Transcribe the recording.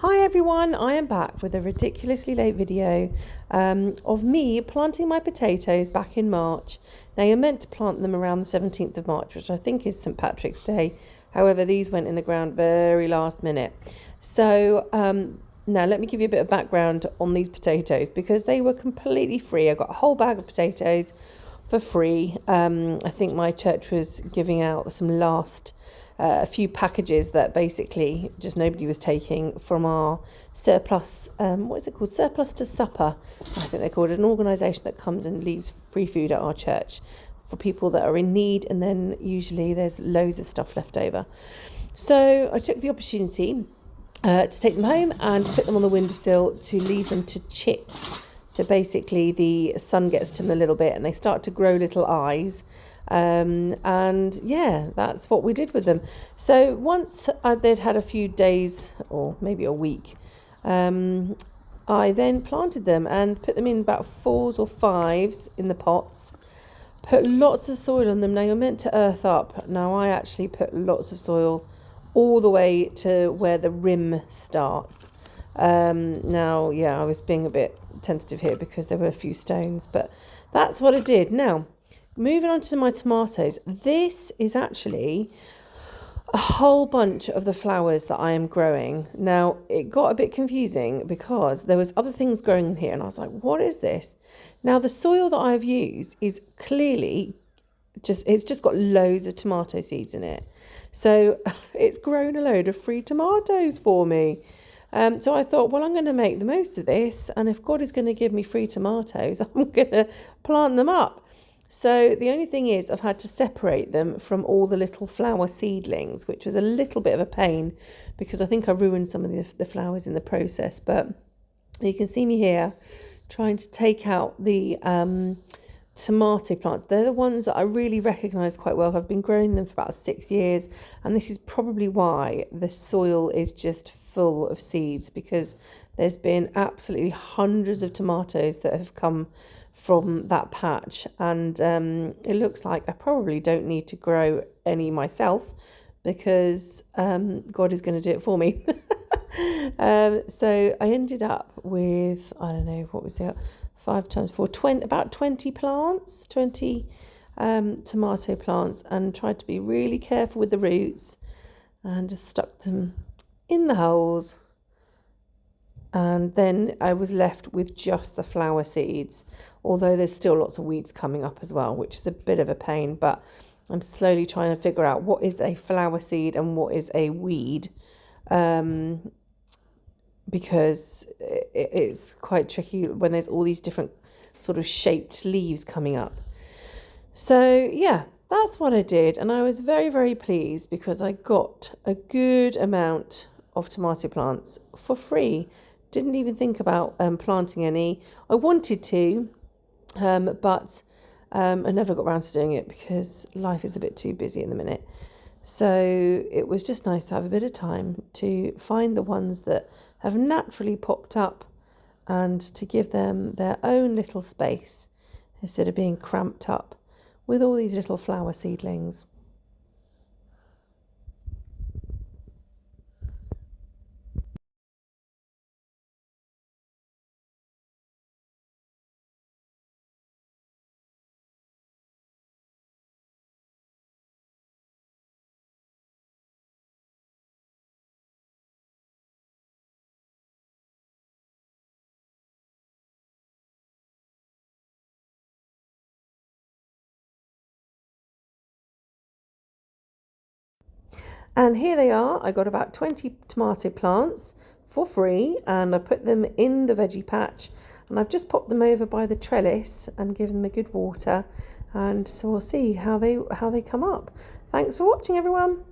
Hi everyone, I am back with a ridiculously late video of me planting my potatoes back in March. Now you're meant to plant them around the 17th of March, which I think is St. Patrick's Day. However, these went in the ground very last minute. So now let me give you a bit of background on these potatoes because they were completely free. I got a whole bag of potatoes for free. I think my church was giving out some a few packages that basically just nobody was taking from our surplus, what is it called? Surplus to Supper, I think they called it, an organisation that comes and leaves free food at our church for people that are in need, and then usually there's loads of stuff left over. So I took the opportunity to take them home and put them on the windowsill to leave them to chit. So basically the sun gets to them a little bit and they start to grow little eyes. And yeah, that's what we did with them. So once they'd had a few days or maybe a week, I then planted them and put them in about 4s or 5s in the pots. Put lots of soil on them. Now you're meant to earth up. Now I actually put lots of soil all the way to where the rim starts. Now, yeah, I was being a bit tentative here because there were a few stones, but that's what I did. Now, moving on to my tomatoes, this is actually a whole bunch of the flowers that I am growing. Now, it got a bit confusing because there was other things growing in here and I was like, what is this? Now, the soil that I've used is clearly it's just got loads of tomato seeds in it. So it's grown a load of free tomatoes for me. So I thought, well, I'm going to make the most of this. And if God is going to give me free tomatoes, I'm going to plant them up. So the only thing is I've had to separate them from all the little flower seedlings, which was a little bit of a pain because I think I ruined some of the flowers in the process. But you can see me here trying to take out the tomato plants. They're the ones that I really recognise quite well. I've been growing them for about 6 years, and this is probably why the soil is just full of seeds, because there's been absolutely hundreds of tomatoes that have come from that patch, and it looks like I probably don't need to grow any myself because God is going to do it for me. So I ended up with, I don't know, what was it, 5 times 4, about 20 plants, 20 tomato plants, and tried to be really careful with the roots and just stuck them in the holes. And then I was left with just the flower seeds, although there's still lots of weeds coming up as well, which is a bit of a pain, but I'm slowly trying to figure out what is a flower seed and what is a weed, because it's quite tricky when there's all these different sort of shaped leaves coming up. So yeah, that's what I did, and I was very, very pleased because I got a good amount of tomato plants for free. Didn't even think about planting any. I wanted to, but I never got around to doing it because life is a bit too busy in the minute. So it was just nice to have a bit of time to find the ones that have naturally popped up and to give them their own little space instead of being cramped up with all these little flower seedlings. And here they are. I got about 20 tomato plants for free, and I put them in the veggie patch, and I've just popped them over by the trellis and given them a good water, and so we'll see how they come up. Thanks for watching, everyone.